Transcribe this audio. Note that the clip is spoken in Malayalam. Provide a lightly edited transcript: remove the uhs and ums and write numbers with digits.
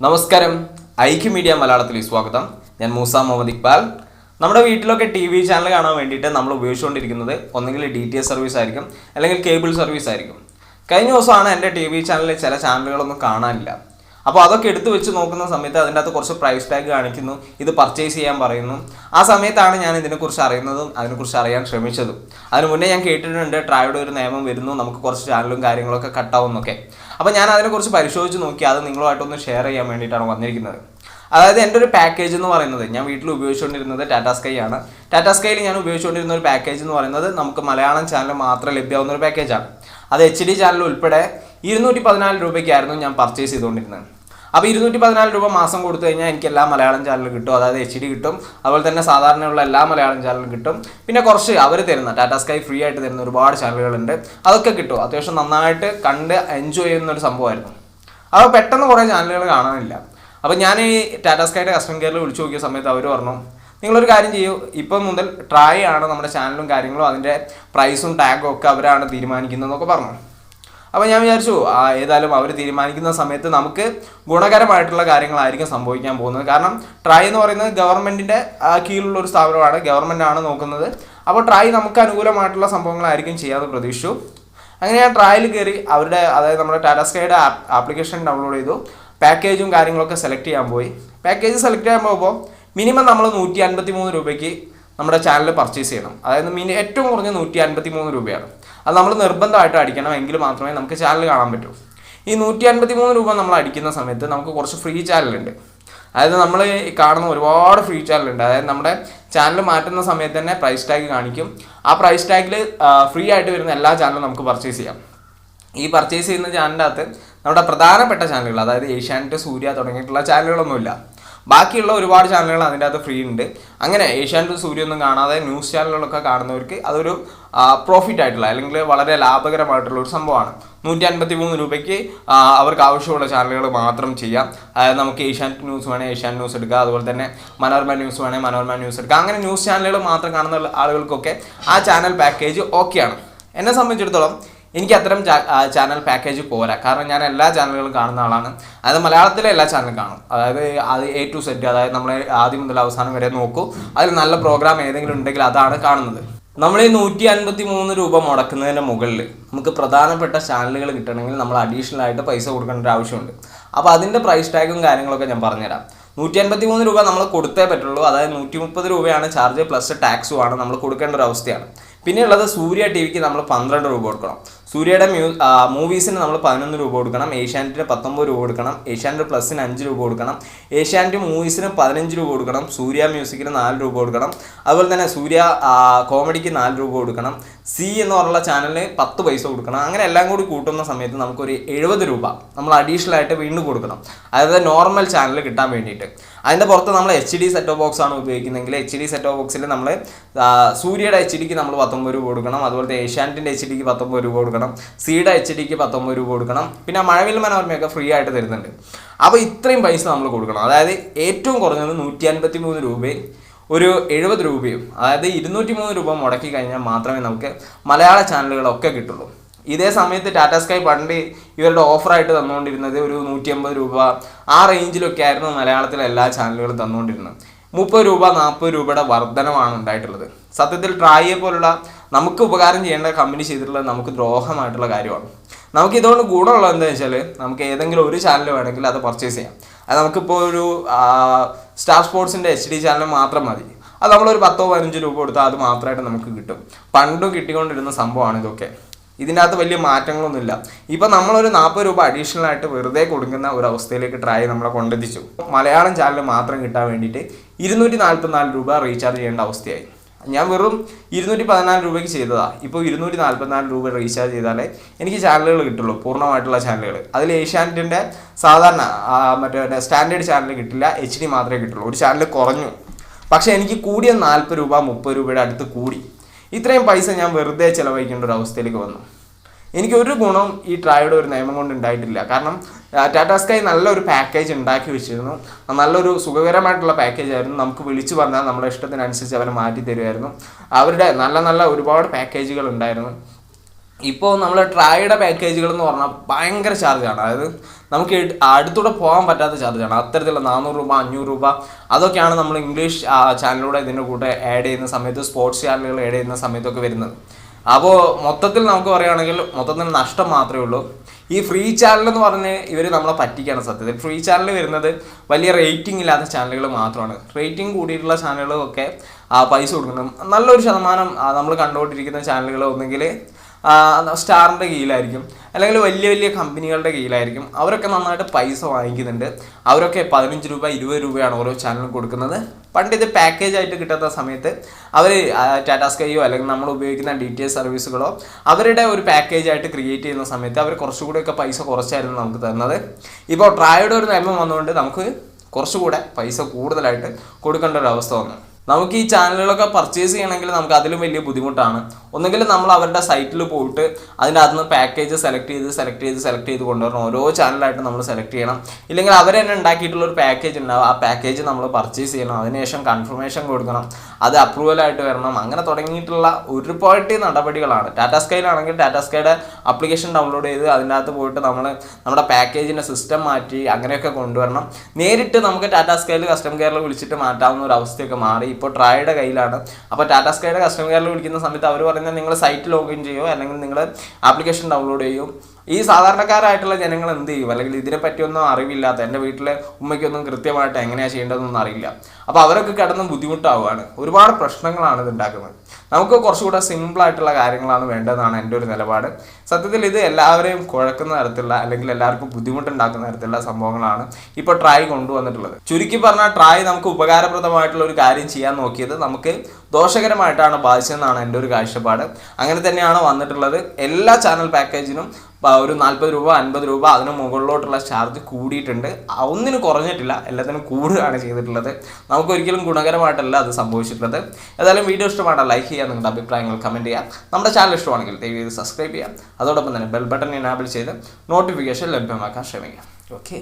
നമസ്കാരം, ഐക്യ മീഡിയ മലയാളത്തിൽ സ്വാഗതം. ഞാൻ മൂസ മുഹമ്മദ് ഇക്ബാൽ. നമ്മുടെ വീട്ടിലൊക്കെ ടി വി ചാനൽ കാണാൻ വേണ്ടിയിട്ട് നമ്മൾ ഉപയോഗിച്ചുകൊണ്ടിരിക്കുന്നത് ഒന്നുകിൽ DTH സർവീസ് ആയിരിക്കും, അല്ലെങ്കിൽ കേബിൾ സർവീസ് ആയിരിക്കും. കഴിഞ്ഞ ദിവസമാണ് എൻ്റെ ടി വി ചാനലിൽ ചില ചാനലുകളൊന്നും കാണാനില്ല. അപ്പോൾ അതൊക്കെ എടുത്തു വെച്ച് നോക്കുന്ന സമയത്ത് അതിൻ്റെ അകത്ത് കുറച്ച് പ്രൈസ് ടാഗ് കാണിക്കുന്നു, ഇത് പർച്ചേസ് ചെയ്യാൻ പറയുന്നു. ആ സമയത്താണ് ഞാൻ ഇതിനെക്കുറിച്ച് അറിയുന്നതും അതിനെക്കുറിച്ച് അറിയാൻ ശ്രമിച്ചതും. അതിന് മുന്നേ ഞാൻ കേട്ടിട്ടുണ്ട് ട്രായുടെ ഒരു നിയമം വരുന്നു, നമുക്ക് കുറച്ച് ചാനലും കാര്യങ്ങളൊക്കെ കട്ടാവുന്നൊക്കെ. അപ്പോൾ ഞാൻ അതിനെക്കുറിച്ച് പരിശോധിച്ച് നോക്കി, അത് നിങ്ങളുമായിട്ടൊന്ന് ഷെയർ ചെയ്യാൻ വേണ്ടിയിട്ടാണ് വന്നിരിക്കുന്നത്. അതായത് എൻ്റെ ഒരു പാക്കേജ് എന്ന് പറയുന്നത്, ഞാൻ വീട്ടിൽ ഉപയോഗിച്ചുകൊണ്ടിരുന്നത് ടാറ്റാ സ്കൈ ആണ്. ടാറ്റാ സ്കൈയിൽ ഞാൻ ഉപയോഗിച്ചുകൊണ്ടിരുന്ന ഒരു പാക്കേജ് എന്ന് പറയുന്നത് നമുക്ക് മലയാളം ചാനൽ മാത്രം ലഭ്യമാവുന്ന ഒരു പാക്കേജാണ്. അത് HD ചാനൽ ഉൾപ്പെടെ 214 രൂപയ്ക്കായിരുന്നു ഞാൻ പർച്ചേസ് ചെയ്തുകൊണ്ടിരുന്നത്. അപ്പോൾ 214 രൂപ മാസം കൊടുത്തു കഴിഞ്ഞാൽ എനിക്ക് എല്ലാ മലയാളം ചാനലും കിട്ടും, അതായത് HD കിട്ടും, അതുപോലെ തന്നെ സാധാരണയുള്ള എല്ലാ മലയാളം ചാനലും കിട്ടും. പിന്നെ കുറച്ച് അവർ തരുന്ന ടാറ്റാ സ്കൈ ഫ്രീ ആയിട്ട് തരുന്ന ഒരുപാട് ചാനലുകളുണ്ട്, അതൊക്കെ കിട്ടും. അത്യാവശ്യം നന്നായിട്ട് കണ്ട് എൻജോയ് ചെയ്യുന്നൊരു സംഭവമായിരുന്നു. അപ്പോൾ പെട്ടെന്ന് കുറേ ചാനലുകൾ കാണാനില്ല. അപ്പോൾ ഞാൻ ഈ ടാറ്റാ സ്കൈയുടെ കസ്റ്റമർ കെയറിൽ വിളിച്ചു നോക്കിയ സമയത്ത് അവർ പറഞ്ഞു, നിങ്ങളൊരു കാര്യം ചെയ്യൂ, ഇപ്പം മുതൽ ട്രായ് ആണ് നമ്മുടെ ചാനലും കാര്യങ്ങളും അതിൻ്റെ പ്രൈസും ടാഗും ഒക്കെ അവരാണ് തീരുമാനിക്കുന്നതെന്നൊക്കെ പറഞ്ഞു. അപ്പോൾ ഞാൻ വിചാരിച്ചു ഏതായാലും അവർ തീരുമാനിക്കുന്ന സമയത്ത് നമുക്ക് ഗുണകരമായിട്ടുള്ള കാര്യങ്ങളായിരിക്കും സംഭവിക്കാൻ പോകുന്നത്. കാരണം ട്രായ് എന്ന് പറയുന്നത് ഗവൺമെൻറ്റിൻ്റെ കീഴിലുള്ള ഒരു സ്ഥാപനമാണ്, ഗവൺമെൻറ്റാണ് നോക്കുന്നത്. അപ്പോൾ ട്രായ് നമുക്ക് അനുകൂലമായിട്ടുള്ള സംഭവങ്ങളായിരിക്കും ചെയ്യാമെന്ന് പ്രതീക്ഷിച്ചു. അങ്ങനെ ഞാൻ ട്രായിൽ കയറി അവരുടെ, അതായത് നമ്മുടെ ടാറ്റാ സ്കൈയുടെ ആപ്ലിക്കേഷൻ ഡൗൺലോഡ് ചെയ്തു, പാക്കേജും കാര്യങ്ങളൊക്കെ സെലക്ട് ചെയ്യാൻ പോയി. പാക്കേജ് സെലക്ട് ചെയ്യാൻ പോകുമ്പോൾ മിനിമം നമ്മൾ 153 രൂപയ്ക്ക് നമ്മുടെ ചാനൽ പർച്ചേസ് ചെയ്യണം. അതായത് ഏറ്റവും കുറഞ്ഞ 153 രൂപയാണ്. അത് നമ്മൾ നിർബന്ധമായിട്ട് അടിക്കണം, എങ്കിൽ മാത്രമേ നമുക്ക് ചാനൽ കാണാൻ പറ്റൂ. ഈ 153 രൂപ നമ്മൾ അടിക്കുന്ന സമയത്ത് നമുക്ക് കുറച്ച് ഫ്രീ ചാനലുണ്ട്. അതായത് നമ്മൾ കാണുന്ന ഒരുപാട് ഫ്രീ ചാനലുണ്ട്. അതായത് നമ്മുടെ ചാനൽ മാറ്റുന്ന സമയത്ത് തന്നെ പ്രൈസ് ടാഗ് കാണിക്കും. ആ പ്രൈസ് ടാഗിൽ ഫ്രീ ആയിട്ട് വരുന്ന എല്ലാ ചാനലും നമുക്ക് പർച്ചേസ് ചെയ്യാം. ഈ പർച്ചേസ് ചെയ്യുന്ന ചാനലിൻ്റെ അകത്ത് നമ്മുടെ പ്രധാനപ്പെട്ട ചാനലുകൾ, അതായത് ഏഷ്യാനെറ്റ്, സൂര്യ തുടങ്ങിയിട്ടുള്ള ചാനലുകളൊന്നുമില്ല. ബാക്കിയുള്ള ഒരുപാട് ചാനലുകൾ അതിൻ്റെ അകത്ത് ഫ്രീ ഉണ്ട്. അങ്ങനെ ഏഷ്യാനെറ്റ്, സൂര്യ ഒന്നും കാണാതെ ന്യൂസ് ചാനലുകളൊക്കെ കാണുന്നവർക്ക് അതൊരു പ്രോഫിറ്റ് ആയിട്ടുള്ള, അല്ലെങ്കിൽ വളരെ ലാഭകരമായിട്ടുള്ള ഒരു സംഭവമാണ്. 153 രൂപയ്ക്ക് അവർക്ക് ആവശ്യമുള്ള ചാനലുകൾ മാത്രം ചെയ്യാം. അതായത് നമുക്ക് ഏഷ്യാനെറ്റ് ന്യൂസ് വേണേൽ ഏഷ്യാനെറ്റ് ന്യൂസ് എടുക്കുക, അതുപോലെ തന്നെ മനോരമ ന്യൂസ് വേണേൽ മനോരമ ന്യൂസ് എടുക്കുക. അങ്ങനെ ന്യൂസ് ചാനലുകൾ മാത്രം കാണുന്ന ആളുകൾക്കൊക്കെ ആ ചാനൽ പാക്കേജ് ഓക്കെയാണ്. എന്നെ സംബന്ധിച്ചിടത്തോളം എനിക്ക് അത്തരം ചാനൽ പാക്കേജ് പോരാ. കാരണം ഞാൻ എല്ലാ ചാനലുകളും കാണുന്ന ആളാണ്. അതായത് മലയാളത്തിലെ എല്ലാ ചാനലും കാണും. അതായത് അത് A to Z, അതായത് നമ്മൾ ആദ്യം മുതൽ അവസാനം വരെ നോക്കൂ. അതിൽ നല്ല പ്രോഗ്രാം ഏതെങ്കിലും ഉണ്ടെങ്കിൽ അതാണ് കാണുന്നത്. നമ്മൾ ഈ 153 രൂപ മുടക്കുന്നതിന് മുകളിൽ നമുക്ക് പ്രധാനപ്പെട്ട ചാനലുകൾ കിട്ടണമെങ്കിൽ നമ്മൾ അഡീഷണൽ ആയിട്ട് പൈസ കൊടുക്കേണ്ട ഒരു ആവശ്യമുണ്ട്. അപ്പോൾ അതിൻ്റെ പ്രൈസ് ടാഗും കാര്യങ്ങളൊക്കെ ഞാൻ പറഞ്ഞുതരാം. 153 രൂപ നമ്മൾ കൊടുത്തേ പറ്റുള്ളൂ. അതായത് 130 രൂപയാണ് ചാർജ്, പ്ലസ് ടാക്സുമാണ് നമ്മൾ കൊടുക്കേണ്ട ഒരു അവസ്ഥയാണ്. പിന്നെയുള്ളത് സൂര്യ TVക്ക് നമ്മൾ 12 രൂപ കൊടുക്കണം. സൂര്യയുടെ മൂവീസിന് നമ്മൾ 11 രൂപ കൊടുക്കണം. ഏഷ്യാനെറ്റിന് 19 രൂപ കൊടുക്കണം. ഏഷ്യാനെറ്റ് പ്ലസിന് 5 രൂപ കൊടുക്കണം. ഏഷ്യാനെറ്റ് മൂവീസിന് 15 രൂപ കൊടുക്കണം. സൂര്യ മ്യൂസിക്കിന് 4 രൂപ കൊടുക്കണം. അതുപോലെ തന്നെ സൂര്യ കോമഡിക്ക് 4 രൂപ കൊടുക്കണം. സി എന്ന് പറഞ്ഞുള്ള ചാനലിന് 10 പൈസ കൊടുക്കണം. അങ്ങനെ എല്ലാം കൂടി കൂട്ടുന്ന സമയത്ത് നമുക്കൊരു 70 രൂപ നമ്മൾ അഡീഷണൽ ആയിട്ട് വീണ്ടും കൊടുക്കണം. അതായത് നോർമൽ ചാനൽ കിട്ടാൻ വേണ്ടിയിട്ട്. അതിൻ്റെ പുറത്ത് നമ്മൾ HD സെറ്റ് ഓഫ് ബോക്സ് ആണ് ഉപയോഗിക്കുന്നതെങ്കിൽ HD സെറ്റ് ഓഫ് ബോക്സിൽ നമ്മൾ സൂര്യയുടെ HDക്ക് നമ്മൾ 19 രൂപ കൊടുക്കണം. അതുപോലെ ഏഷ്യാനെറ്റിൻ്റെ HDക്ക് 19 രൂപ കൊടുക്കണം. സിയുടെ HDക്ക് 19 രൂപ കൊടുക്കണം. പിന്നെ മഴവിൽ മനോരമയൊക്കെ ഫ്രീ ആയിട്ട് തരുന്നുണ്ട്. അപ്പോൾ ഇത്രയും പൈസ നമ്മൾ കൊടുക്കണം. അതായത് ഏറ്റവും കുറഞ്ഞത് 153 രൂപയും ഒരു 70 രൂപയും, അതായത് 203 രൂപ മുടക്കി കഴിഞ്ഞാൽ മാത്രമേ നമുക്ക് മലയാള ചാനലുകളൊക്കെ കിട്ടുള്ളൂ. ഇതേ സമയത്ത് ടാറ്റാ സ്കൈ പണ്ട് ഇവരുടെ ഓഫറായിട്ട് തന്നുകൊണ്ടിരുന്നത് ഒരു 150 രൂപ ആ റേഞ്ചിലൊക്കെ ആയിരുന്നു മലയാളത്തിലെ എല്ലാ ചാനലുകളും തന്നുകൊണ്ടിരുന്നത്. 30 രൂപ 40 രൂപയുടെ വർധനമാണ് ഉണ്ടായിട്ടുള്ളത്. സത്യത്തിൽ ട്രായെ പോലുള്ള നമുക്ക് ഉപകാരം ചെയ്യേണ്ട കമ്പനി ചെയ്തിട്ടുള്ളത് നമുക്ക് ദ്രോഹമായിട്ടുള്ള കാര്യമാണ്. നമുക്ക് ഇതുകൊണ്ട് ഗുണമുള്ളത് എന്താണെന്ന് വെച്ചാൽ, നമുക്ക് ഏതെങ്കിലും ഒരു ചാനൽ വേണമെങ്കിൽ അത് പർച്ചേസ് ചെയ്യാം. അത് നമുക്കിപ്പോൾ ഒരു സ്റ്റാർ സ്പോർട്സിൻ്റെ HD ചാനൽ മാത്രം മതി. അത് നമ്മളൊരു 10-15 രൂപ കൊടുത്താൽ അത് മാത്രമായിട്ട് നമുക്ക് കിട്ടും. പണ്ടും കിട്ടിക്കൊണ്ടിരുന്ന സംഭവമാണ് ഇതൊക്കെ. ഇതിൻ്റെ അകത്ത് വലിയ മാറ്റങ്ങളൊന്നുമില്ല. ഇപ്പം നമ്മളൊരു 40 രൂപ അഡീഷണൽ ആയിട്ട് വെറുതെ കൊടുക്കുന്ന ഒരു അവസ്ഥയിലേക്ക് ട്രായ് നമ്മളെ കൊണ്ടെത്തിച്ചു. മലയാളം ചാനൽ മാത്രം കിട്ടാൻ വേണ്ടിയിട്ട് 244 രൂപ റീചാർജ് ചെയ്യേണ്ട അവസ്ഥയായി. ഞാൻ വെറും 214 രൂപയ്ക്ക് ചെയ്തതാണ്. ഇപ്പോൾ 244 രൂപ റീചാർജ് ചെയ്താലേ എനിക്ക് ചാനലുകൾ കിട്ടുള്ളൂ, പൂർണ്ണമായിട്ടുള്ള ചാനലുകൾ. അതിൽ ഏഷ്യാനെറ്റിൻ്റെ സാധാരണ മറ്റേ സ്റ്റാൻഡേർഡ് ചാനൽ കിട്ടില്ല, HD മാത്രമേ കിട്ടുള്ളൂ. ഒരു ചാനൽ കുറഞ്ഞു, പക്ഷേ എനിക്ക് കൂടിയ 40 രൂപ 30 രൂപയുടെ അടുത്ത് കൂടി. ഇത്രയും പൈസ ഞാൻ വെറുതെ ചിലവഴിക്കേണ്ട ഒരു അവസ്ഥയിലേക്ക് വന്നു. എനിക്കൊരു ഗുണം ഈ ട്രായുടെ ഒരു നിയമം കൊണ്ട് ഉണ്ടായിട്ടില്ല. കാരണം ടാറ്റാ സ്കൈ നല്ലൊരു പാക്കേജ് ഉണ്ടാക്കി വെച്ചിരുന്നു. നല്ലൊരു സുഖകരമായിട്ടുള്ള പാക്കേജ് ആയിരുന്നു. നമുക്ക് വിളിച്ചു പറഞ്ഞാൽ നമ്മുടെ ഇഷ്ടത്തിനനുസരിച്ച് അവർ മാറ്റി തരുമായിരുന്നു. അവരുടെ നല്ല നല്ല ഒരുപാട് പാക്കേജുകൾ ഉണ്ടായിരുന്നു. ഇപ്പോൾ നമ്മൾ ട്രായുടെ പാക്കേജുകൾ എന്ന് പറഞ്ഞാൽ ഭയങ്കര ചാർജാണ്. അതായത് നമുക്ക് അടുത്തൂടെ പോകാൻ പറ്റാത്ത ചാർജാണ്. അത്തരത്തിലുള്ള 400 രൂപ 500 രൂപ അതൊക്കെയാണ് നമ്മൾ ഇംഗ്ലീഷ് ചാനലിലൂടെ ഇതിൻ്റെ കൂടെ ആഡ് ചെയ്യുന്ന സമയത്ത്, സ്പോർട്സ് ചാനലുകൾ ആഡ് ചെയ്യുന്ന സമയത്തൊക്കെ വരുന്നത്. അപ്പോൾ മൊത്തത്തിൽ നമുക്ക് പറയുകയാണെങ്കിൽ മൊത്തത്തിൽ നഷ്ടം മാത്രമേ ഉള്ളൂ. ഈ ഫ്രീ ചാനൽ എന്ന് പറഞ്ഞ് ഇവർ നമ്മളെ പറ്റിക്കുകയാണ്. സത്യത്തിൽ ഫ്രീ ചാനൽ വരുന്നത് വലിയ റേറ്റിംഗ് ഇല്ലാത്ത ചാനലുകൾ മാത്രമാണ്. റേറ്റിംഗ് കൂടിയിട്ടുള്ള ചാനലുകളൊക്കെ പൈസ കൊടുക്കണം. നല്ലൊരു ശതമാനം നമ്മൾ കണ്ടുകൊണ്ടിരിക്കുന്ന ചാനലുകൾ ഒന്നെങ്കിൽ സ്റ്റാറിൻ്റെ കീഴിലായിരിക്കും, അല്ലെങ്കിൽ വലിയ വലിയ കമ്പനികളുടെ കീഴിലായിരിക്കും. അവരൊക്കെ നന്നായിട്ട് പൈസ വാങ്ങിക്കുന്നുണ്ട്. അവരൊക്കെ 15 രൂപ 20 രൂപയാണ് ഓരോ ചാനലും കൊടുക്കുന്നത്. പണ്ട് ഇത് പാക്കേജ് ആയിട്ട് കിട്ടാത്ത സമയത്ത് അവർ ടാറ്റാ സ്കൈയോ അല്ലെങ്കിൽ നമ്മൾ ഉപയോഗിക്കുന്ന DTH സർവീസുകളോ അവരുടെ ഒരു പാക്കേജ് ആയിട്ട് ക്രിയേറ്റ് ചെയ്യുന്ന സമയത്ത് അവർ കുറച്ചുകൂടെയൊക്കെ പൈസ കുറച്ചായിരുന്നു നമുക്ക് തരുന്നത്. ഇപ്പോൾ ട്രായുടെ ഒരു നിയമം വന്നുകൊണ്ട് നമുക്ക് കുറച്ചുകൂടെ പൈസ കൂടുതലായിട്ട് കൊടുക്കേണ്ട ഒരു അവസ്ഥ വന്നു. നമുക്ക് ഈ ചാനലുകളൊക്കെ പർച്ചേസ് ചെയ്യണമെങ്കിൽ നമുക്ക് അതിലും വലിയ ബുദ്ധിമുട്ടാണ്. ഒന്നുകിൽ നമ്മൾ അവരുടെ സൈറ്റിൽ പോയിട്ട് അതിൻ്റെ അകത്ത് നിന്ന് പാക്കേജ് സെലക്ട് ചെയ്ത് കൊണ്ടുവരണം. ഓരോ ചാനലായിട്ട് നമ്മൾ സെലക്ട് ചെയ്യണം. ഇല്ലെങ്കിൽ അവർ തന്നെ ഉണ്ടാക്കിയിട്ടുള്ള ഒരു പാക്കേജ് ഉണ്ടാവും. ആ പാക്കേജ് നമ്മൾ പർച്ചേസ് ചെയ്യണം. അതിനുശേഷം കൺഫർമേഷൻ കൊടുക്കണം, അത് അപ്രൂവലായിട്ട് വരണം. അങ്ങനെ തുടങ്ങിയിട്ടുള്ള ഒരുപാട് നടപടികളാണ്. ടാറ്റാ സ്കൈയിലാണെങ്കിൽ ടാറ്റാ സ്കൈയുടെ ആപ്ലിക്കേഷൻ ഡൗൺലോഡ് ചെയ്ത് അതിൻ്റെ അകത്ത് പോയിട്ട് നമ്മുടെ പാക്കേജിൻ്റെ സിസ്റ്റം മാറ്റി അങ്ങനെയൊക്കെ കൊണ്ടുവരണം. നേരിട്ട് നമുക്ക് ടാറ്റാ സ്കൈയിൽ കസ്റ്റമർ കെയറിൽ വിളിച്ചിട്ട് മാറ്റാവുന്ന ഒരു അവസ്ഥയൊക്കെ മാറി. ഇപ്പോൾ ട്രായുടെ കയ്യിലാണ്. അപ്പോൾ ടാറ്റാ സ്കൈയുടെ കസ്റ്റമർ കെയറിൽ വിളിക്കുന്ന സമയത്ത് അവർ പറയുന്നത് നിങ്ങൾ സൈറ്റ് ലോഗിൻ ചെയ്യുമോ അല്ലെങ്കിൽ നിങ്ങൾ ആപ്ലിക്കേഷൻ ഡൗൺലോഡ് ചെയ്യുമോ. ഈ സാധാരണക്കാരായിട്ടുള്ള ജനങ്ങൾ എന്ത് ചെയ്യും? അല്ലെങ്കിൽ ഇതിനെപ്പറ്റിയൊന്നും അറിവില്ലാത്ത, എൻ്റെ വീട്ടിലെ ഉമ്മയ്ക്കൊന്നും കൃത്യമായിട്ട് എങ്ങനെയാണ് ചെയ്യേണ്ടതെന്നൊന്നും അറിയില്ല. അപ്പോൾ അവരൊക്കെ കിടന്ന് ബുദ്ധിമുട്ടാവുകയാണ്. ഒരുപാട് പ്രശ്നങ്ങളാണ് ഇത് ഉണ്ടാക്കുന്നത്. നമുക്ക് കുറച്ചുകൂടെ സിമ്പിളായിട്ടുള്ള കാര്യങ്ങളാണ് വേണ്ടതെന്നാണ് എൻ്റെ ഒരു നിലപാട്. സത്യത്തിൽ ഇത് എല്ലാവരെയും കുഴക്കുന്ന തരത്തിലുള്ള അല്ലെങ്കിൽ എല്ലാവർക്കും ബുദ്ധിമുട്ടുണ്ടാക്കുന്ന തരത്തിലുള്ള സംഭവങ്ങളാണ് ഇപ്പോൾ ട്രായ് കൊണ്ടുവന്നിട്ടുള്ളത്. ചുരുക്കി പറഞ്ഞാൽ ട്രായ് നമുക്ക് ഉപകാരപ്രദമായിട്ടുള്ള ഒരു കാര്യം ചെയ്യാൻ നോക്കിയത് നമുക്ക് ദോഷകരമായിട്ടാണ് ബാധിച്ചതെന്നാണ് എൻ്റെ ഒരു കാഴ്ചപ്പാട്. അങ്ങനെ തന്നെയാണ് വന്നിട്ടുള്ളത്. എല്ലാ ചാനൽ പാക്കേജിനും ഒരു 40 രൂപ 50 രൂപ അതിന് മുകളിലോട്ടുള്ള ചാർജ് കൂടിയിട്ടുണ്ട്. ഒന്നിനും കുറഞ്ഞിട്ടില്ല, എല്ലാത്തിനും കൂടുകയാണ് ചെയ്തിട്ടുള്ളത്. നമുക്ക് ഒരിക്കലും ഗുണകരമായിട്ടല്ല അത് സംഭവിച്ചിട്ടുള്ളത്. ഏതായാലും വീഡിയോ ഇഷ്ടമാണ് ലൈക്ക് ചെയ്യുക, നിങ്ങളുടെ അഭിപ്രായങ്ങൾ കമൻറ്റ് ചെയ്യുക. നമ്മുടെ ചാനൽ ഇഷ്ടമാണെങ്കിൽ ദയവായി സബ്സ്ക്രൈബ് ചെയ്യുക. അതോടൊപ്പം തന്നെ ബെൽ ബട്ടൺ എനാബിൾ ചെയ്ത് നോട്ടിഫിക്കേഷൻ ലഭ്യമാക്കാൻ ശ്രമിക്കുക. ഓക്കെ.